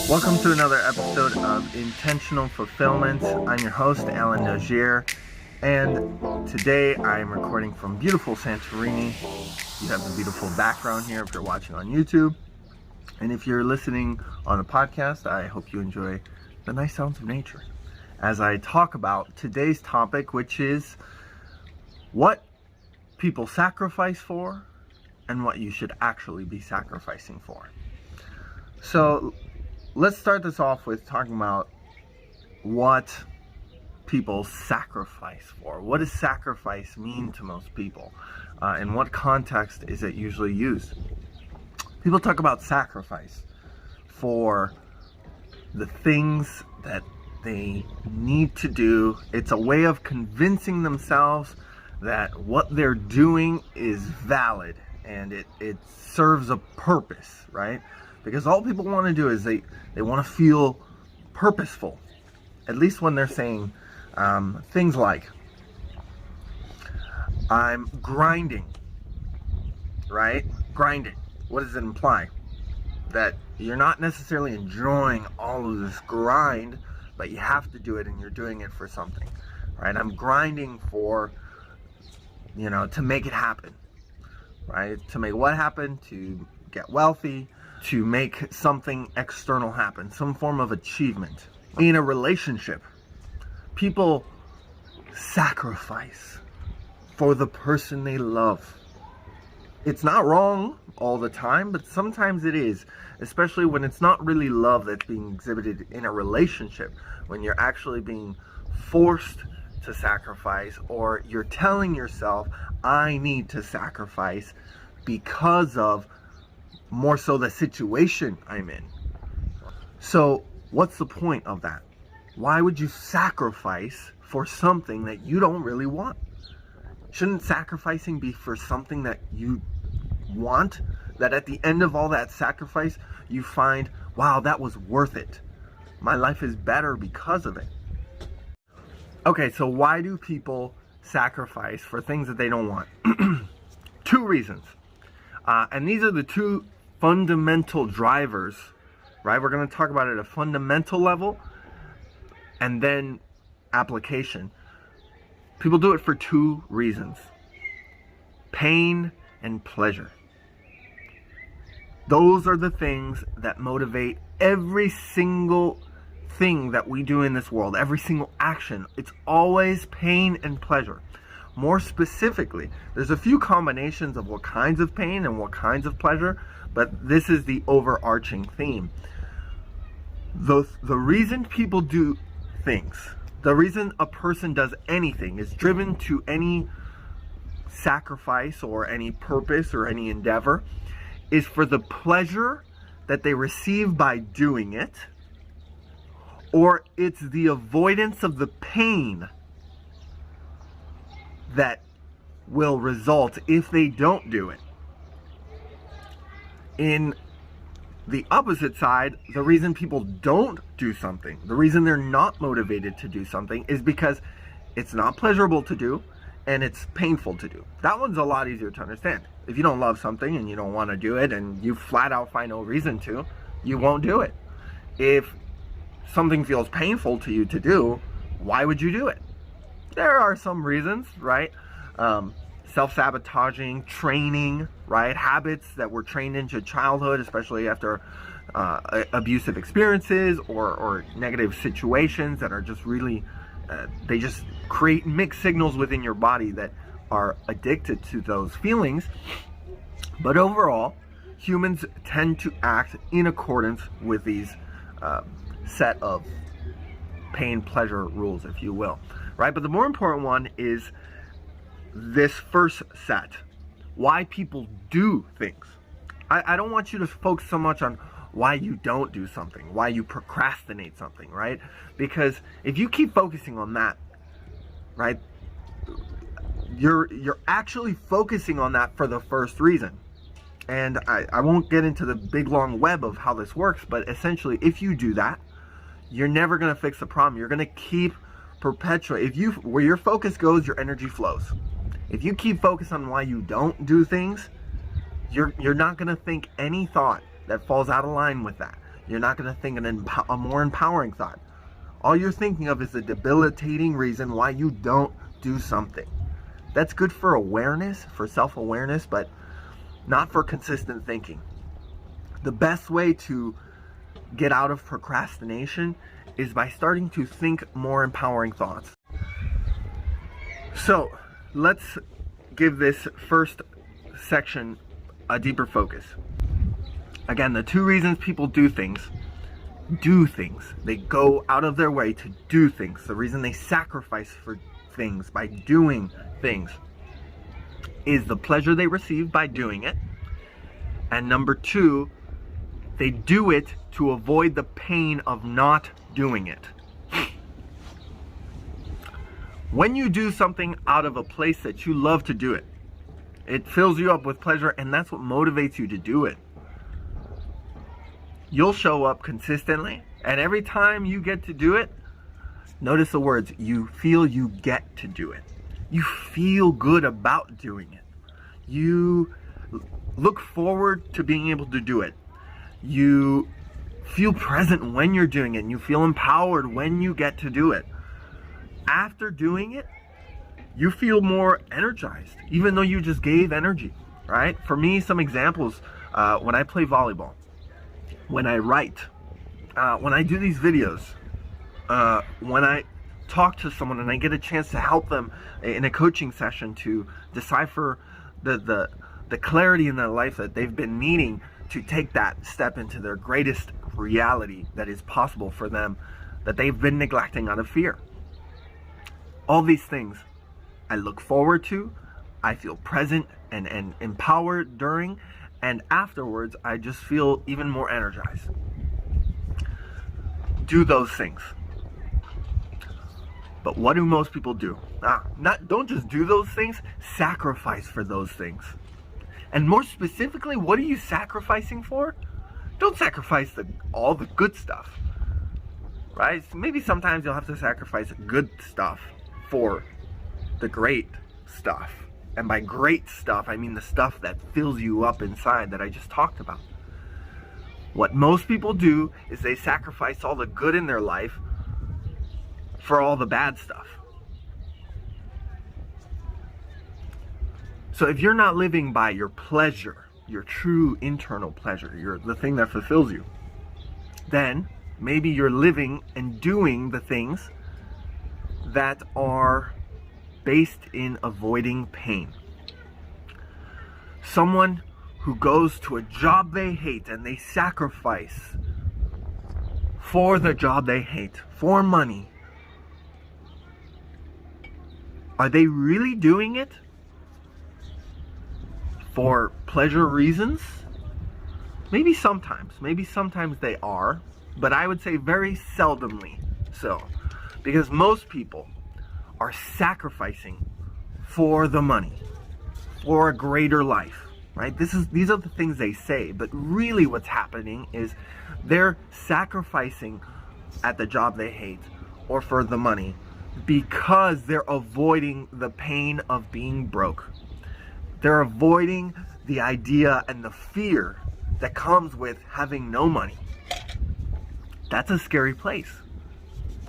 Welcome to another episode of Intentional Fulfillment. I'm your host, Alan Nogier, and today I am recording from beautiful Santorini. You have the beautiful background here if you're watching on YouTube. And if you're listening on a podcast, I hope you enjoy the nice sounds of nature as I talk about today's topic, which is what people sacrifice for and what you should actually be sacrificing for. So let's start this off with talking about what people sacrifice for. What does sacrifice mean to most people? In what context is it usually used? People talk about sacrifice for the things that they need to do. It's a way of convincing themselves that what they're doing is valid and it serves a purpose, right? Because all people want to do is they want to feel purposeful, at least when they're saying things like, I'm grinding, right? Grinding. What does it imply? That you're not necessarily enjoying all of this grind, but you have to do it and you're doing it for something, right? I'm grinding for, to make it happen, right? To make what happen? To get wealthy, to make something external happen, some form of achievement. In a relationship, people sacrifice for the person they love. It's not wrong all the time, but sometimes it is, especially when it's not really love that's being exhibited in a relationship, when you're actually being forced to sacrifice, or you're telling yourself, I need to sacrifice because of more so the situation I'm in. So what's the point of that? Why would you sacrifice for something that you don't really want? Shouldn't sacrificing be for something that you want? That at the end of all that sacrifice, you find, wow, that was worth it. My life is better because of it. Okay, so why do people sacrifice for things that they don't want? Two reasons. And these are the two fundamental drivers, right? We're going to talk about it at a fundamental level and then application. People do it for two reasons: pain and pleasure. Those are the things that motivate every single thing that we do in this world, every single action. It's always pain and pleasure. More specifically, there's a few combinations of what kinds of pain and what kinds of pleasure, but this is the overarching theme. The reason people do things, the reason a person does anything is driven to any sacrifice or any purpose or any endeavor is for the pleasure that they receive by doing it, or it's the avoidance of the pain that will result if they don't do it. In the opposite side, the reason people don't do something, the reason they're not motivated to do something, is because it's not pleasurable to do and it's painful to do. That one's a lot easier to understand. If you don't love something and you don't want to do it and you flat out find no reason to, you won't do it. If something feels painful to you to do, why would you do it? There are some reasons, right? Self-sabotaging, training, right? Habits that were trained into childhood, especially after abusive experiences or negative situations that are just really, they just create mixed signals within your body that are addicted to those feelings. But overall, humans tend to act in accordance with these set of pain-pleasure rules, if you will, right? But the more important one is this first set. Why people do things. I don't want you to focus so much on why you don't do something, why you procrastinate something, right? Because if you keep focusing on that, right, you're actually focusing on that for the first reason. And I won't get into the big long web of how this works, but essentially if you do that, you're never going to fix the problem. You're going to keep perpetuate. Where your focus goes, your energy flows. If you keep focused on why you don't do things, you're not going to think any thought that falls out of line with that. You're not going to think a more empowering thought. All you're thinking of is a debilitating reason why you don't do something. That's good for awareness, for self-awareness, but not for consistent thinking. The best way to get out of procrastination is by starting to think more empowering thoughts. So let's give this first section a deeper focus. Again, the two reasons people do things. They go out of their way to do things. The reason they sacrifice for things by doing things is the pleasure they receive by doing it. And number two, they do it to avoid the pain of not doing it. When you do something out of a place that you love to do it, it fills you up with pleasure, and that's what motivates you to do it. You'll show up consistently, and every time you get to do it, notice the words, you feel you get to do it. You feel good about doing it. You look forward to being able to do it. You feel present when you're doing it, and you feel empowered when you get to do it. After doing it, you feel more energized, even though you just gave energy, right? For me, some examples, when I play volleyball, when I write, when I do these videos, when I talk to someone and I get a chance to help them in a coaching session to decipher the clarity in their life that they've been needing to take that step into their greatest reality that is possible for them, that they've been neglecting out of fear. All these things I look forward to, I feel present and empowered during, and afterwards I just feel even more energized. Do those things. But what do most people do? Don't just do those things, sacrifice for those things. And more specifically, what are you sacrificing for? Don't sacrifice all the good stuff, right? So maybe sometimes you'll have to sacrifice good stuff for the great stuff. And by great stuff, I mean the stuff that fills you up inside that I just talked about. What most people do is they sacrifice all the good in their life for all the bad stuff. So if you're not living by your pleasure, your true internal pleasure, the thing that fulfills you, then maybe you're living and doing the things that are based in avoiding pain. Someone who goes to a job they hate and they sacrifice for the job they hate, for money, are they really doing it for pleasure reasons? Maybe sometimes they are, but I would say very seldomly so. Because most people are sacrificing for the money, for a greater life, right? These are the things they say, but really what's happening is they're sacrificing at the job they hate or for the money because they're avoiding the pain of being broke. They're avoiding the idea and the fear that comes with having no money. That's a scary place,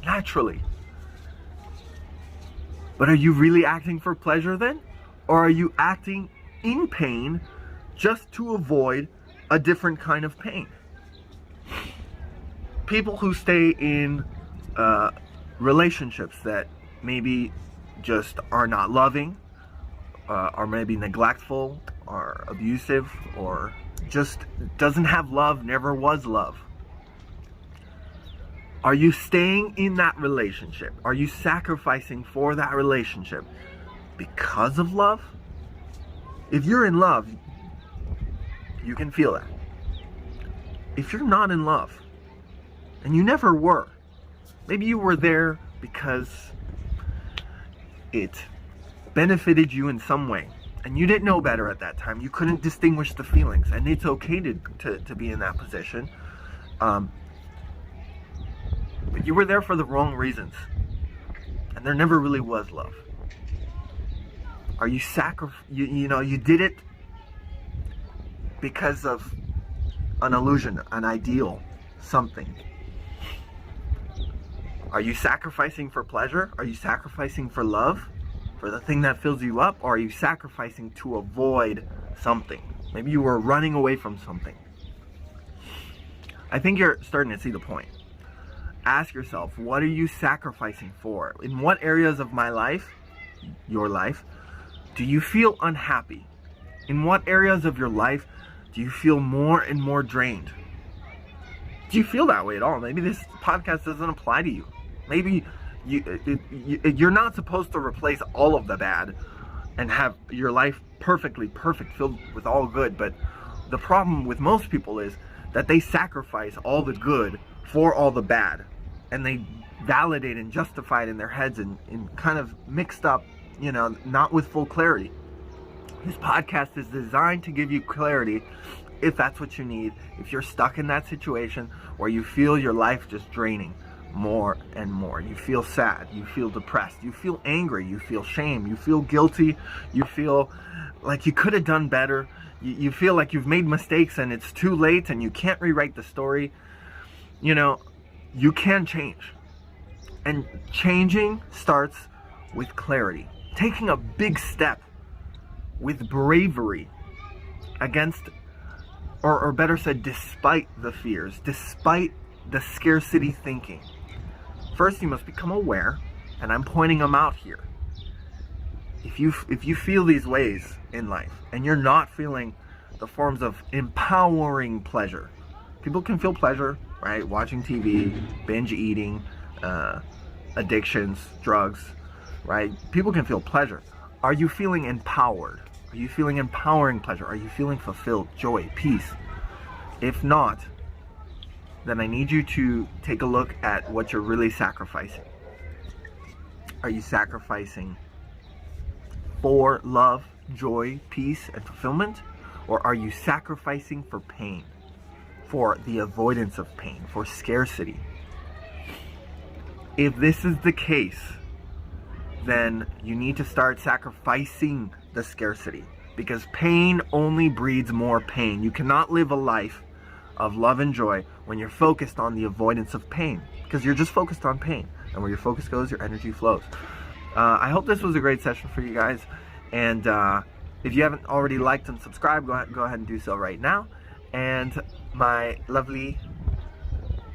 naturally. But are you really acting for pleasure then? Or are you acting in pain just to avoid a different kind of pain? People who stay in relationships that maybe just are not loving, or maybe neglectful, or abusive, or just doesn't have love, never was love. Are you staying in that relationship? Are you sacrificing for that relationship because of love? If you're in love, you can feel that. If you're not in love, and you never were, maybe you were there because it benefited you in some way, and you didn't know better at that time. You couldn't distinguish the feelings, and it's okay to be in that position. But you were there for the wrong reasons, and there never really was love. Are you you did it because of an illusion, an ideal, something. Are you sacrificing for pleasure? Are you sacrificing for love? For the thing that fills you up? Or are you sacrificing to avoid something? Maybe you were running away from something. I think you're starting to see the point. Ask yourself, what are you sacrificing for? In what areas of my life, your life, do you feel unhappy? In what areas of your life do you feel more and more drained? Do you feel that way at all? Maybe this podcast doesn't apply to you. Maybe you're not supposed to replace all of the bad and have your life perfect, filled with all good. But the problem with most people is that they sacrifice all the good for all the bad. And they validate and justify it in their heads and kind of mixed up, not with full clarity. This podcast is designed to give you clarity if that's what you need. If you're stuck in that situation where you feel your life just draining more and more. You feel sad, you feel depressed, you feel angry, you feel shame, you feel guilty, you feel like you could have done better, you feel like you've made mistakes and it's too late and you can't rewrite the story. You can change. And changing starts with clarity. Taking a big step with bravery against, or better said, despite the fears, despite the scarcity thinking. First, you must become aware, and I'm pointing them out here. If you feel these ways in life, and you're not feeling the forms of empowering pleasure, people can feel pleasure, right? Watching TV, binge eating, addictions, drugs, right? People can feel pleasure. Are you feeling empowered? Are you feeling empowering pleasure? Are you feeling fulfilled, joy, peace? If not, then I need you to take a look at what you're really sacrificing. Are you sacrificing for love, joy, peace, and fulfillment? Or are you sacrificing for pain? For the avoidance of pain, for scarcity? If this is the case, then you need to start sacrificing the scarcity, because pain only breeds more pain. You cannot live a life of love and joy when you're focused on the avoidance of pain, because you're just focused on pain, and where your focus goes, your energy flows. I hope this was a great session for you guys, and if you haven't already liked and subscribed, go ahead and do so right now. And my lovely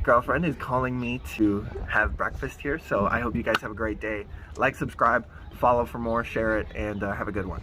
girlfriend is calling me to have breakfast here, so I hope you guys have a great day. Like, subscribe, follow for more, share it, and have a good one.